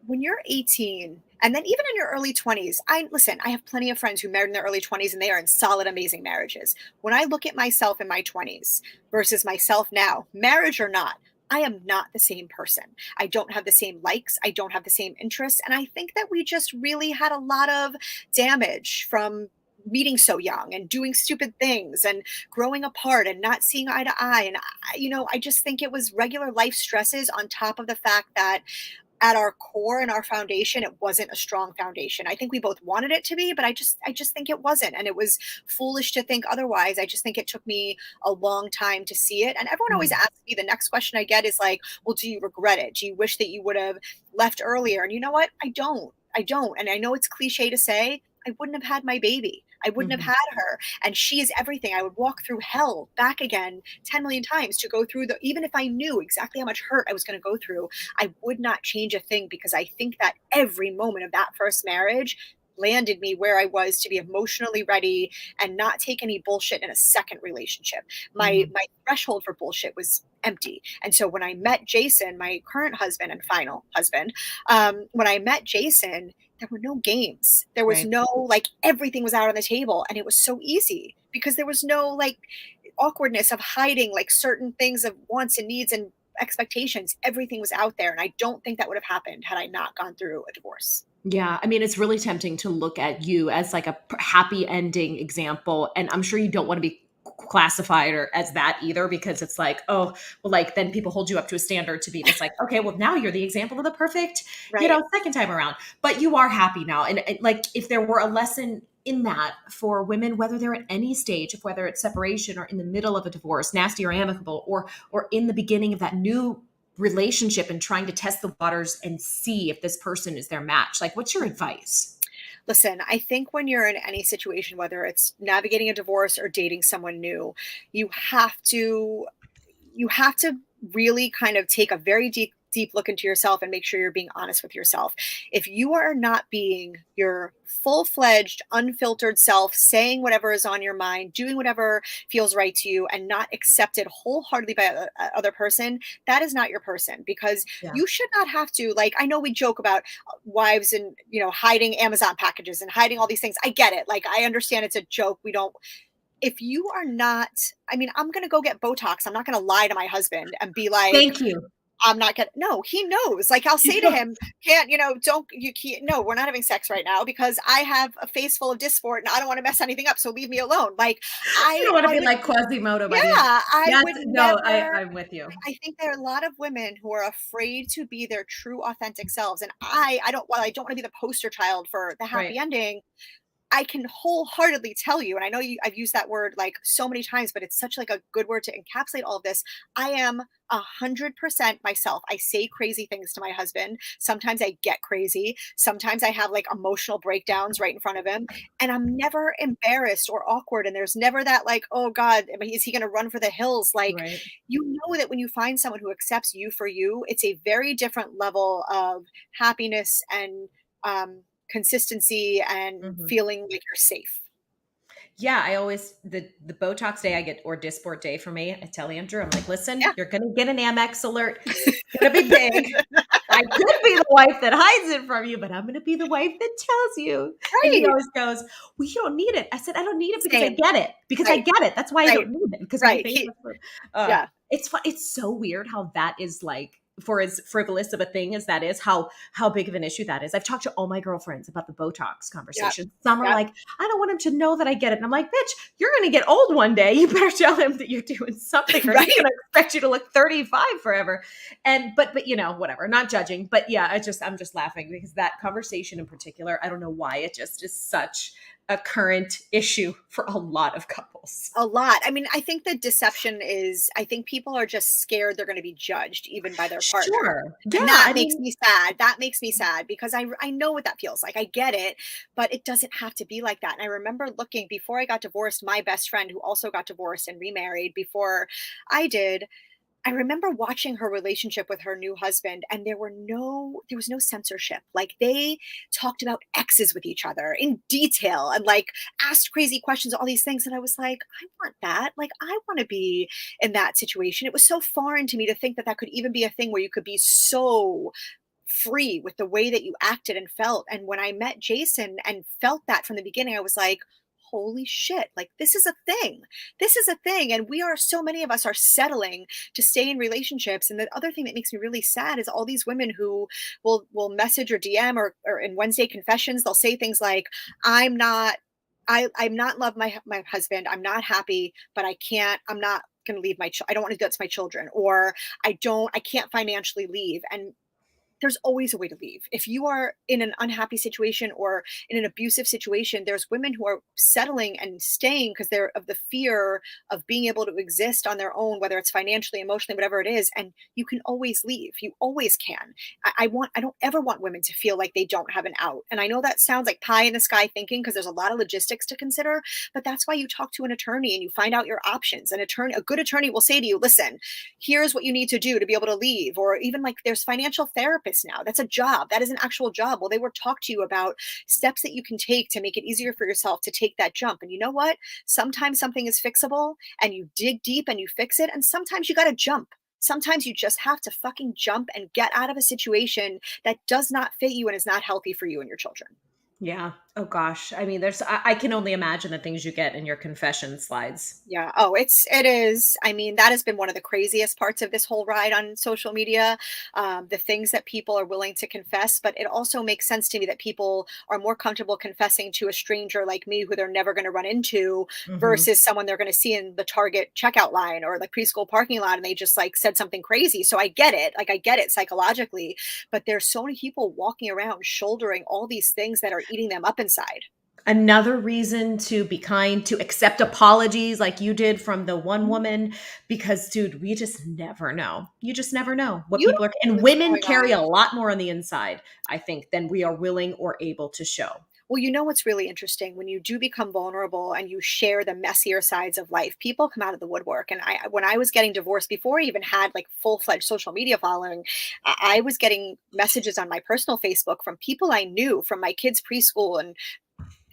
When you're 18, and then even in your early 20s, I have plenty of friends who married in their early 20s and they are in solid, amazing marriages. When I look at myself in my 20s versus myself now, marriage or not, I am not the same person. I don't have the same likes. I don't have the same interests. And I think that we just really had a lot of damage from meeting so young and doing stupid things and growing apart and not seeing eye to eye. And I just think it was regular life stresses on top of the fact that at our core and our foundation, it wasn't a strong foundation. I think we both wanted it to be, but I just think it wasn't. And it was foolish to think otherwise. I just think it took me a long time to see it. And everyone always Mm, asks me, the next question I get is like, well, do you regret it? Do you wish that you would have left earlier? And you know what? I don't. I don't. And I know it's cliche to say, I wouldn't have had my baby. I wouldn't have mhm, had her. And she is everything. I would walk through hell back again 10 million times to go through even if I knew exactly how much hurt I was going to go through, I would not change a thing because I think that every moment of that first marriage landed me where I was to be emotionally ready and not take any bullshit in a second relationship. My mhm. my threshold for bullshit was empty. And so when I met Jason, my current husband and final husband, when I met Jason, there were no games. There was Right. no like everything was out on the table and it was so easy because there was no like awkwardness of hiding like certain things of wants and needs and expectations. Everything was out there. And I don't think that would have happened had I not gone through a divorce. Yeah, I mean, it's really tempting to look at you as like a happy ending example, and I'm sure you don't want to be classified or as that either because it's like, oh, well, like then people hold you up to a standard to be just like, okay, well now you're the example of the perfect, Right. second time around. But you are happy now, and like if there were a lesson in that for women, whether they're at any stage of whether it's separation or in the middle of a divorce, nasty or amicable, or in the beginning of that new relationship and trying to test the waters and see if this person is their match. Like, what's your advice? Listen, I think when you're in any situation, whether it's navigating a divorce or dating someone new, you have to you have to really kind of take a very deep look into yourself and make sure you're being honest with yourself. If you are not being your full-fledged unfiltered self, saying whatever is on your mind, doing whatever feels right to you and not accepted wholeheartedly by other person, that is not your person because Yeah. you should not have to, like, I know we joke about wives and hiding Amazon packages and hiding all these things. I get it. Like, I understand it's a joke. We don't If you are not, I mean, I'm gonna go get Botox. I'm not gonna lie to my husband and be like, Thank you. I'm not gonna no, he knows. Like, I'll say to him, can't, don't you can't no, we're not having sex right now because I have a face full of dysport and I don't want to mess anything up. So leave me alone. Like You I don't want to I be would like Quasimodo by the end. yeah, I Yes, would no, never. I'm with you. I think there are a lot of women who are afraid to be their true authentic selves. And I don't while I don't want to be the poster child for the Right. happy ending, I can wholeheartedly tell you, and I know I've used that word like so many times, but it's such like a good word to encapsulate all of this. I am 100% myself. I say crazy things to my husband. Sometimes I get crazy. Sometimes I have like emotional breakdowns right in front of him, and I'm never embarrassed or awkward. And there's never that like, oh God, I mean, is he going to run for the hills? Like, Right. that when you find someone who accepts you for you, it's a very different level of happiness and consistency and Mhm. feeling like you're safe. Yeah, I always the Botox day I get or Dysport day for me. I tell Andrew, I'm like, listen, Yeah. you're gonna get an Amex alert. It's gonna be big. I could be the wife that hides it from you, but I'm gonna be the wife that tells you. And he Right. always goes, well, you don't need it. I said, I don't need it because I Same. get it. Because I Right. get it. That's why I Right. don't need it. Because my Right. face Yeah. it's fun. It's so weird how that is like for as frivolous of a thing as that is, how big of an issue that is. I've talked to all my girlfriends about the Botox Yeah. conversation. Some are Yeah. like, I don't want him to know that I get it. And I'm like, bitch, you're going to get old one day. You better tell him that you're doing something, or he's Right. going to expect you to look 35 forever. And but whatever. Not judging, but yeah, I'm just laughing because that conversation in particular, I don't know why it just is such a current issue for a lot of couples. A lot. I mean, I think the deception is, I think people are just scared they're gonna be judged even by their partner, Sure. Yeah. and that I makes mean, me sad. That makes me sad because I know what that feels like. I get it, but it doesn't have to be like that, and I remember looking before I got divorced, my best friend who also got divorced and remarried before I did, I remember watching her relationship with her new husband, and there was no censorship. Like, they talked about exes with each other in detail and, like, asked crazy questions, all these things, and I was like, "I want that." Like, I wanna be in that situation. It was so foreign to me to think that that could even be a thing where you could be so free with the way that you acted and felt. And when I met Jason and felt that from the beginning, I was like, holy shit, like this is a thing. This is a thing. And we are, so many of us are settling to stay in relationships. And the other thing that makes me really sad is all these women who will message or DM or in Wednesday confessions, they'll say things like, I'm not I'm not in love with my husband. I'm not happy, but I'm not going to leave I don't want to do that to my children, or I can't financially leave. And there's always a way to leave. If you are in an unhappy situation or in an abusive situation, there's women who are settling and staying because they're of the fear of being able to exist on their own, whether it's financially, emotionally, whatever it is. And you can always leave. You always can. I don't ever want women to feel like they don't have an out. And I know that sounds like pie in the sky thinking because there's a lot of logistics to consider, but that's why you talk to an attorney and you find out your options. A good attorney will say to you, listen, here's what you need to do to be able to leave. Or even like there's financial therapists now. That's a job. That is an actual job. Well, they will talk to you about steps that you can take to make it easier for yourself to take that jump. And you know what? Sometimes something is fixable and you dig deep and you fix it. And sometimes you got to jump. Sometimes you just have to fucking jump and get out of a situation that does not fit you and is not healthy for you and your children. yeah. Oh gosh. I mean, I can only imagine the things you get in your confession slides. Yeah. Oh, it is. I mean, that has been one of the craziest parts of this whole ride on social media. The things that people are willing to confess, but it also makes sense to me that people are more comfortable confessing to a stranger like me who they're never going to run into Hmm. versus someone they're going to see in the Target checkout line or the preschool parking lot and they just like said something crazy. So I get it. Like I get it psychologically, but there's so many people walking around shouldering all these things that are eating them up inside. Another reason to be kind, to accept apologies like you did from the one Mhm. woman, because dude, we just never know. You just never know what You don't people are. know And what's women going carry a on. lot more on the inside, I think, than we are willing or able to show. Well, you know what's really interesting? When you do become vulnerable and you share the messier sides of life, people come out of the woodwork. And when I was getting divorced, before I even had like full-fledged social media following, I was getting messages on my personal Facebook from people I knew from my kids' preschool and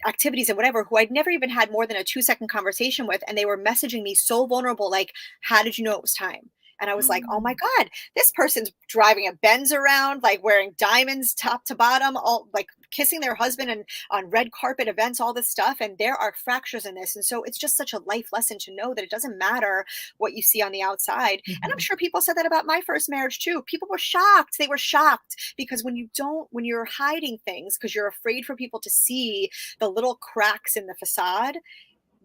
activities and whatever, who I'd never even had more than a 2-second conversation with. And they were messaging me so vulnerable, like, how did you know it was time? And I was like, oh my Mm. God, this person's driving a Benz around, like wearing diamonds top to bottom, all like kissing their husband and on red carpet events, all this stuff. And there are fractures in this. And so it's just such a life lesson to know that it doesn't matter what you see on the outside. And I'm Mhm. sure people said that about my first marriage too. People were shocked. They were shocked because when you're hiding things because you're afraid for people to see the little cracks in the facade,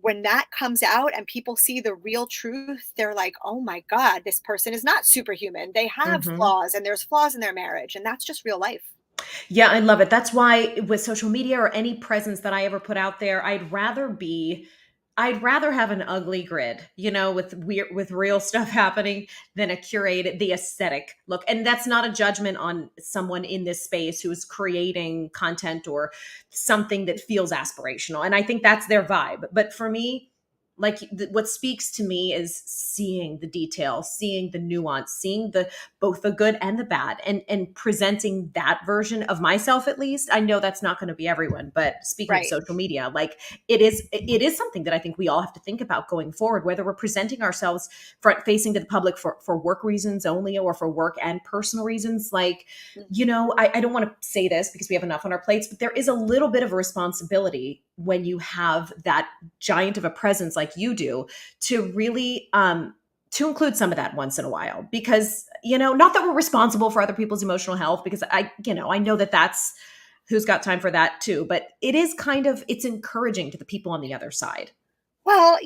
when that comes out and people see the real truth, they're like, oh my God, this person is not superhuman. They have Mhm. flaws and there's flaws in their marriage. And that's just real life. Yeah, I love it. That's why with social media or any presence that I ever put out there, I'd rather have an ugly grid, with weird with real stuff happening than a curated the aesthetic look. And that's not a judgment on someone in this space who is creating content or something that feels aspirational. And I think that's their vibe. But for me, like what speaks to me is seeing the detail, seeing the nuance, seeing the both the good and the bad, and presenting that version of myself. At least I know that's not going to be everyone, but speaking of Right. social media, like it is something that I think we all have to think about going forward, whether we're presenting ourselves front facing to the public for work reasons only or for work and personal reasons. Like, I don't want to say this because we have enough on our plates, but there is a little bit of a responsibility when you have that giant of a presence like you do to really to include some of that once in a while, because not that we're responsible for other people's emotional health, because I know that that's who's got time for that too, but it's encouraging to the people on the other side. Well,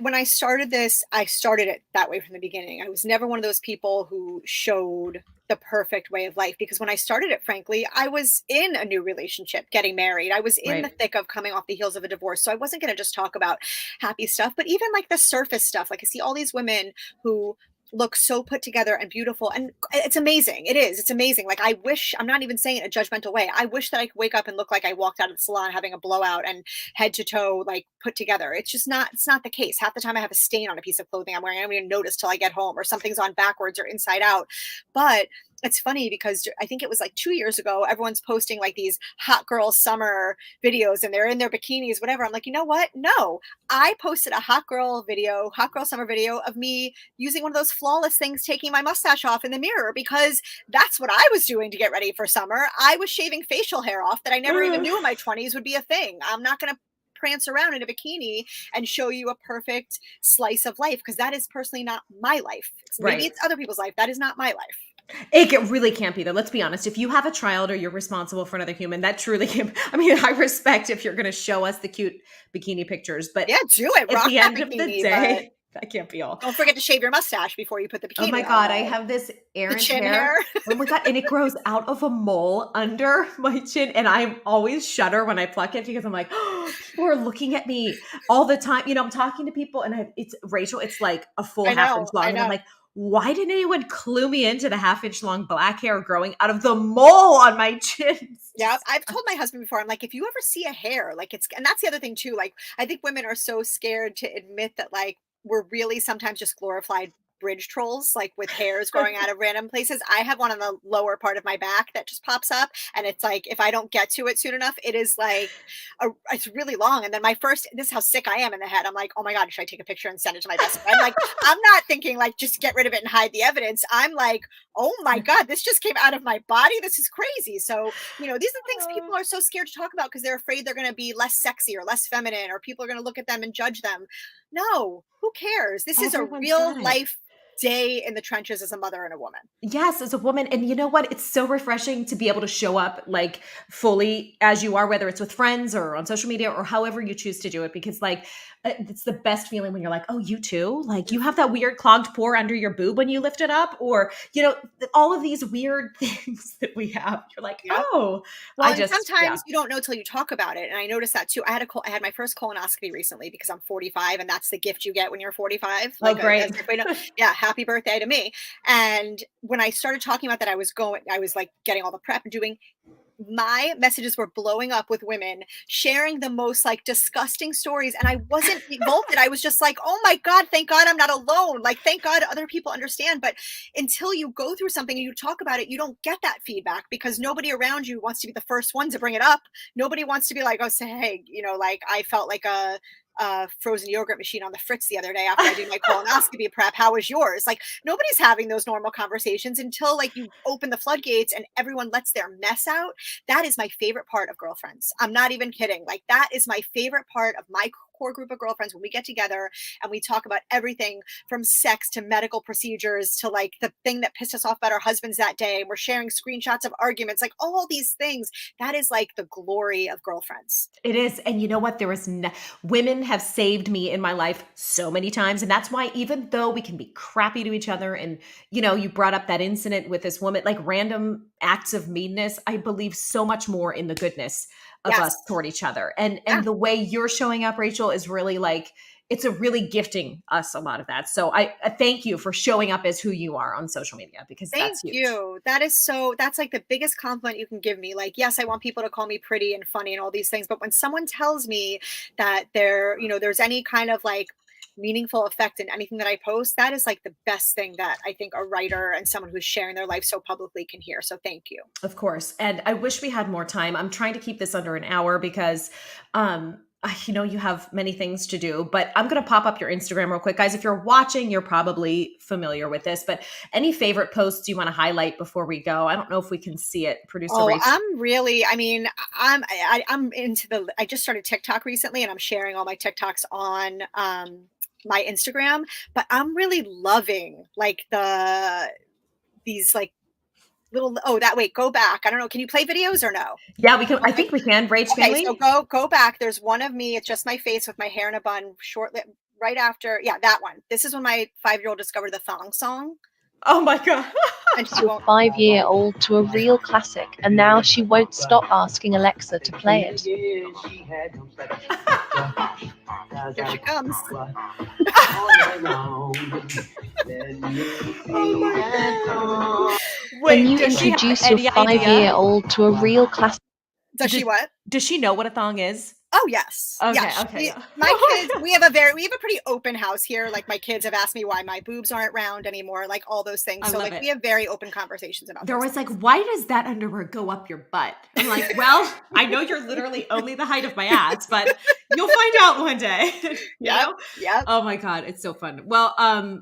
when I started this, I started it that way from the beginning. I was never one of those people who showed the perfect way of life because when I started it, frankly, I was in a new relationship, getting married. I was in the Right. thick of coming off the heels of a divorce. So I wasn't going to just talk about happy stuff, but even like the surface stuff. Like I see all these women who look so put together and beautiful, and it's amazing. It is. It's amazing. Like I wish, I'm not even saying it in a judgmental way. I wish that I could wake up and look like I walked out of the salon having a blowout and head to toe like put together. It's not the case. Half the time I have a stain on a piece of clothing I'm wearing. I don't even notice till I get home, or something's on backwards or inside out. But it's funny because I think it was like 2 years ago, everyone's posting like these hot girl summer videos and they're in their bikinis, whatever. I'm like, you know what? No, I posted a hot girl summer video of me using one of those flawless things, taking my mustache off in the mirror because that's what I was doing to get ready for summer. I was shaving facial hair off that I never even knew in my 20s would be a thing. I'm not going to prance around in a bikini and show you a perfect slice of life because that is personally not my life. Maybe Right. it's other people's life. That is not my life. Really can't be though. Let's be honest. If you have a child or you're responsible for another human, that truly can't. I mean, I respect if you're going to show us the cute bikini pictures, but Yeah, do it. at Rock the that end of the bikini, but day, that can't be all. don't forget to shave your mustache before you put the Oh my bikini on, God, I though. have this The errant chin hair. hair. Oh my God. And it grows out of a mole under my chin. And I always shudder when I pluck it because I'm like, oh, people are looking at me all the time. I'm talking to people and it's Rachel, it's like a full I half inch know. long. I And I'm know. like, why didn't anyone clue me into the half-inch long black hair growing out of the mole on my chin? It's Yeah, I've told my disgusting. husband before, I'm like, if you ever see a hair, like and that's the other thing too. Like, I think women are so scared to admit that, like, we're really sometimes just glorified bridge trolls, like with hairs growing out of random places. I have one on the lower part of my back that just pops up. And it's like, if I don't get to it soon enough, it is like, it's really long. And then this is how sick I am in the head. I'm like, oh my God, should I take a picture and send it to my best friend? Like, I'm not thinking like, just get rid of it and hide the evidence. I'm like, oh my God, this just came out of my body. This is crazy. So, these are things people are so scared to talk about because they're afraid they're going to be less sexy or less feminine, or people are going to look at them and judge them. No, who cares? This is a Everyone's got real it. life day in the trenches as a mother and a woman. Yes, as a woman. And you know what? It's so refreshing to be able to show up like fully as you are, whether it's with friends or on social media or however you choose to do it. Because, like, it's the best feeling when you're like, oh, you too? Like, you have that weird clogged pore under your boob when you lift it up, or, all of these weird things that we have. You're like, Yep. oh, Well, and yeah. sometimes you don't know till you talk about it, and I noticed that too. I had my first colonoscopy recently because I'm 45, and that's the gift you get when you're 45. Oh, Like, as great. if we know, yeah, happy birthday to me. And when I started talking about that, I was like getting all the prep and doing. My messages were blowing up with women sharing the most like disgusting stories, and I wasn't revolted. I was just like, oh my God, thank God I'm not alone. Like, thank God other people understand. But until you go through something and you talk about it, you don't get that feedback because nobody around you wants to be the first one to bring it up. Nobody wants to be like, oh, say, hey, like I felt like a frozen yogurt machine on the fritz the other day after I did my colonoscopy prep. How was yours? Like, nobody's having those normal conversations until like you open the floodgates and everyone lets their mess out. That is my favorite part of girlfriends. I'm not even kidding. Like, that is my favorite part of my core group of girlfriends, when we get together and we talk about everything from sex to medical procedures to like the thing that pissed us off about our husbands that day. We're sharing screenshots of arguments, like all these things. That is like the glory of girlfriends. It is. And you know what? Women have saved me in my life so many times. And that's why, even though we can be crappy to each other, and, you brought up that incident with this woman, like random acts of meanness, I believe so much more in the goodness of us Yes. toward each other. And Yeah. the way you're showing up, Rachel, is really like, it's a really gifting us a lot of that. So I thank you for showing up as who you are on social media, because Thank that's huge. you. That's like the biggest compliment you can give me. Like, yes, I want people to call me pretty and funny and all these things, but when someone tells me that there's any kind of like meaningful effect in anything that I post, that is like the best thing that I think a writer and someone who's sharing their life so publicly can hear. So thank you. Of course. And I wish we had more time. I'm trying to keep this under an hour because you have many things to do, but I'm going to pop up your Instagram real quick. Guys, if you're watching, you're probably familiar with this, but any favorite posts you want to highlight before we go? I don't know if we can see it. Producer Oh, Rachel. I mean, I'm into I just started TikTok recently and I'm sharing all my TikToks on my Instagram, but I'm really loving like these like wait, go back. I don't know. Can you play videos or no? Yeah, we can. I Okay. think we can. Rach, can Okay, so we? go back. There's one of me. It's just my face with my hair in a bun, short lip, right after. Yeah, that one. This is when my 5-year-old discovered the thong song, Oh my God. and she To a won't. 5-year-old to a real classic, and now she won't stop asking Alexa to play it. Here she comes. Oh my God. When you Wait, does she have introduce your any idea? 5-year-old to a real classic, Does she what? Does she know what a thong is? Oh yes. Okay, Yeah. okay, yeah. My kids, we have a pretty open house here. Like my kids have asked me why my boobs aren't round anymore, like all those things. I So love like it. we have very open conversations about They're those always like, things. why does that underwear go up your butt? I'm like, well, I know you're literally only the height of my ass, but you'll find out one day. you Yep. know? Yep. Oh my God, it's so fun. Well, I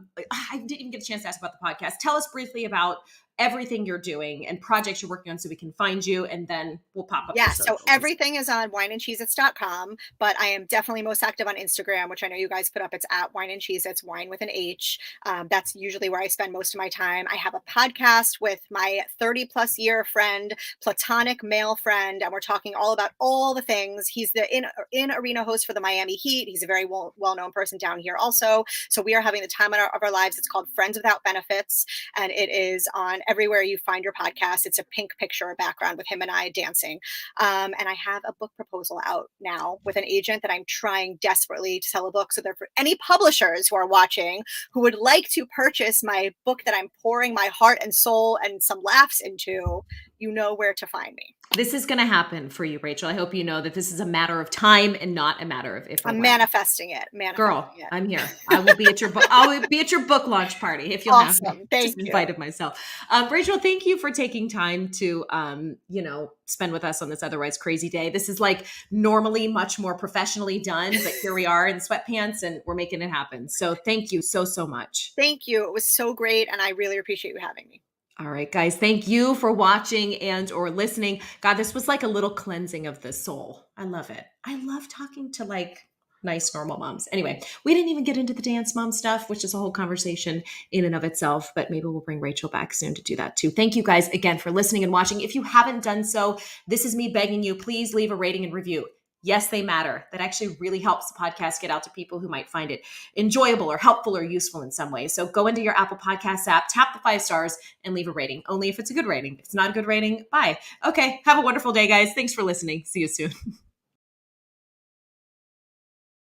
didn't even get a chance to ask about the podcast. Tell us briefly about everything you're doing and projects you're working on so we can find you, and then we'll pop up. Yeah, your so socials. everything is on whineandcheezits.com, but I am definitely most active on Instagram, which I know you guys put up. It's at Whine and Cheezits, wine with an H. That's usually where I spend most of my time. I have a podcast with my 30 plus year friend, platonic male friend, and we're talking all about all the things. He's the in arena host for the Miami Heat. He's a very well known person down here also. So we are having the time of our lives. It's called Friends Without Benefits, and it is on everywhere you find your podcast. It's a pink picture background with him and I dancing. And I have a book proposal out now with an agent that I'm trying desperately to sell a book. So therefore, any publishers who are watching who would like to purchase my book that I'm pouring my heart and soul and some laughs into, you know where to find me. This is going to happen for you, Rachel. I hope you know that this is a matter of time and not a matter of if or I'm when. manifesting it. Girl, I'm here. I will be at your book. I'll be at your book launch party if you'll have me. Thank Just you. invited myself. Rachel, thank you for taking time to, spend with us on this otherwise crazy day. This is like normally much more professionally done, but here we are in sweatpants and we're making it happen. So thank you so much. Thank you. It was so great, and I really appreciate you having me. All right, guys, thank you for watching and or listening. God, this was like a little cleansing of the soul. I love it. I love talking to like nice, normal moms. Anyway, we didn't even get into the dance mom stuff, which is a whole conversation in and of itself, but maybe we'll bring Rachel back soon to do that too. Thank you guys again for listening and watching. If you haven't done so, this is me begging you, please leave a rating and review. Yes, they matter. That actually really helps the podcast get out to people who might find it enjoyable or helpful or useful in some way. So go into your Apple Podcasts app, tap the 5 stars, and leave a rating. Only if it's a good rating. If it's not a good rating, bye. Okay, have a wonderful day, guys. Thanks for listening. See you soon.